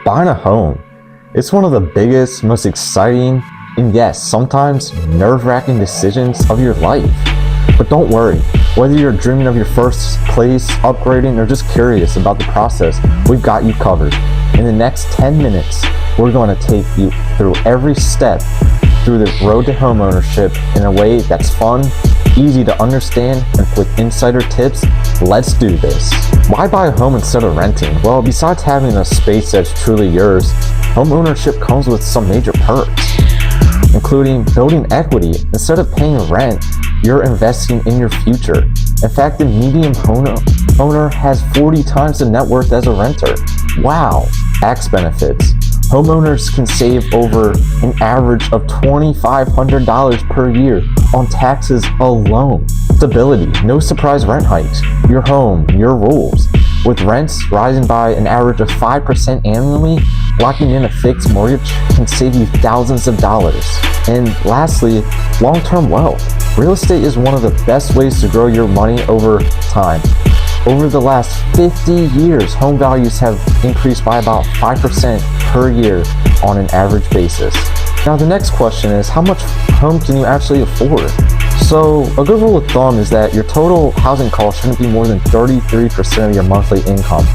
Buying a home, it's one of the biggest, most exciting, and yes, sometimes nerve-wracking decisions of your life. But don't worry, whether you're dreaming of your first place, upgrading, or just curious about the process, we've got you covered. In the next 10 minutes, we're going to take you through every step through the road to homeownership in a way that's fun, easy to understand, and with insider tips. Let's do this. Why buy a home instead of renting? Well, besides having a space that's truly yours, homeownership comes with some major perks, including building equity. Instead of paying rent, you're investing in your future. In fact, the median owner has 40 times the net worth as a renter. Wow. Tax benefits. Homeowners can save over an average of $2,500 per year on taxes alone. Stability. No surprise rent hikes. Your home, your rules. With rents rising by an average of 5% annually, locking in a fixed mortgage can save you thousands of dollars. And lastly, long-term wealth. Real estate is one of the best ways to grow your money over time. Over the last 50 years, home values have increased by about 5% per year on an average basis. Now the next question is, how much home can you actually afford? So a good rule of thumb is that your total housing cost shouldn't be more than 33% of your monthly income.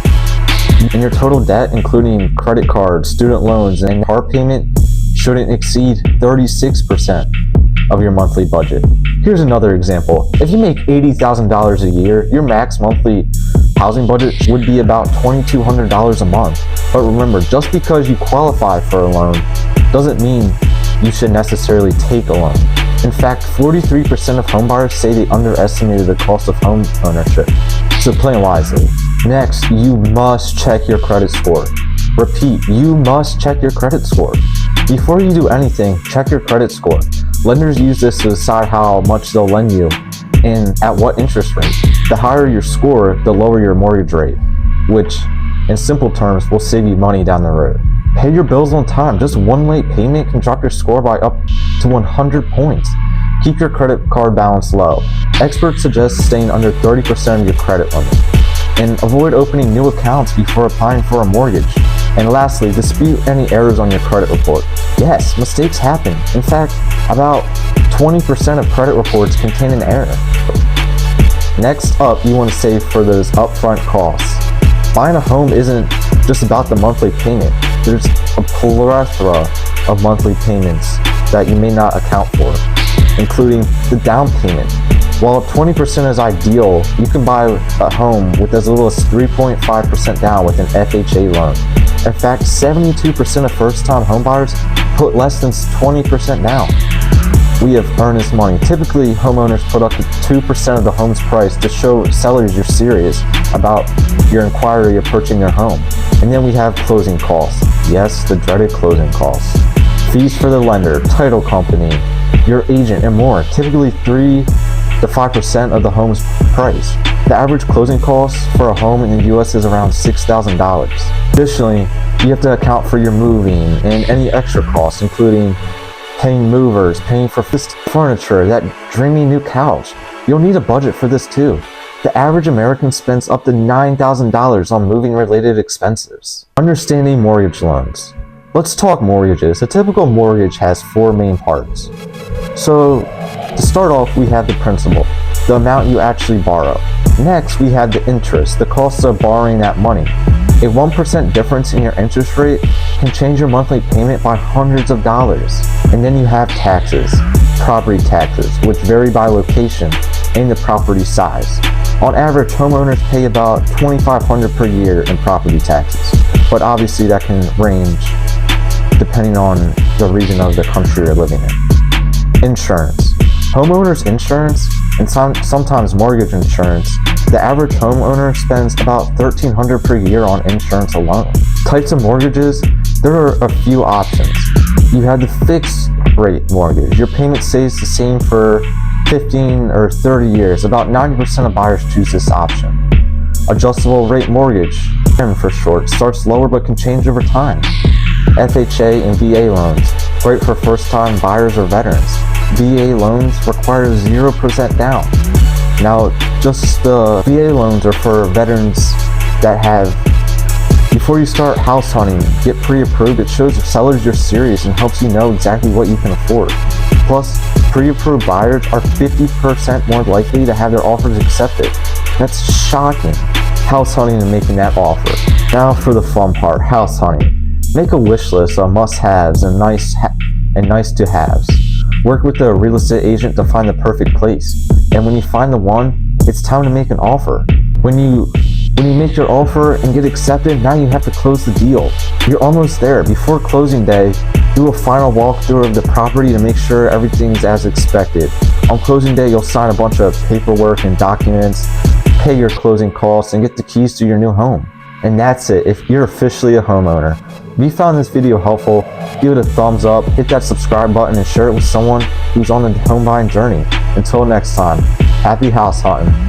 And your total debt, including credit cards, student loans, and car payment, shouldn't exceed 36% of your monthly budget. Here's another example. If you make $80,000 a year, your max monthly housing budget would be about $2,200 a month. But remember, just because you qualify for a loan doesn't mean you should necessarily take a loan. In fact, 43% of homebuyers say they underestimated the cost of home ownership. So plan wisely. Next, you must check your credit score. Repeat, you must check your credit score. Before you do anything, check your credit score. Lenders use this to decide how much they'll lend you and at what interest rate. The higher your score, the lower your mortgage rate, which in simple terms will save you money down the road. Pay your bills on time. Just one late payment can drop your score by up to 100 points. Keep your credit card balance low. Experts suggest staying under 30% of your credit limit. And avoid opening new accounts before applying for a mortgage. And lastly, dispute any errors on your credit report. Yes, mistakes happen. In fact, about 20% of credit reports contain an error. Next up, you want to save for those upfront costs. Buying a home isn't just about the monthly payment. There's a plethora of monthly payments that you may not account for, including the down payment. While 20% is ideal, you can buy a home with as little as 3.5% down with an FHA loan. In fact, 72% of first-time homebuyers put less than 20% down. We have earnest money. Typically, homeowners put up to 2% of the home's price to show sellers you're serious about your inquiry of purchasing your home. And then we have closing costs. Yes, the dreaded closing costs. Fees for the lender, title company, your agent, and more. Typically 3 to 5% of the home's price. The average closing cost for a home in the US is around $6,000. Additionally, you have to account for your moving and any extra costs, including paying movers, paying for furniture, that dreamy new couch. You'll need a budget for this too. The average American spends up to $9,000 on moving related expenses. Understanding mortgage loans. Let's talk mortgages. A typical mortgage has 4 main parts. So to start off, we have the principal, the amount you actually borrow. Next, we have the interest, the cost of borrowing that money. A 1% difference in your interest rate can change your monthly payment by hundreds of dollars. And then you have taxes, property taxes, which vary by location and the property size. On average, homeowners pay about $2,500 per year in property taxes, but obviously that can range depending on the region of the country you're living in. Insurance. Homeowners insurance and sometimes mortgage insurance. The average homeowner spends about $1,300 per year on insurance alone. Types of mortgages, there are a few options. You have the fixed rate mortgage. Your payment stays the same for 15 or 30 years. About 90% of buyers choose this option. Adjustable rate mortgage, for short, starts lower but can change over time. FHA and VA loans, great for first-time buyers or veterans. VA loans require 0% down. Now, just the VA loans are for veterans that have Before you start house hunting, get pre-approved. It shows sellers you're serious and helps you know exactly what you can afford. Plus, pre-approved buyers are 50% more likely to have their offers accepted. That's shocking. House hunting and making that offer. Now for the fun part, house hunting. Make a wish list of must-haves and nice to haves. Work with a real estate agent to find the perfect place. And when you find the one, it's time to make an offer. When you make your offer and get accepted, now you have to close the deal. You're almost there. Before closing day, do a final walkthrough of the property to make sure everything's as expected. On closing day, you'll sign a bunch of paperwork and documents, pay your closing costs, and get the keys to your new home. And that's it. If you're officially a homeowner. If you found this video helpful, give it a thumbs up, hit that subscribe button, and share it with someone who's on the home buying journey. Until next time, happy house hunting.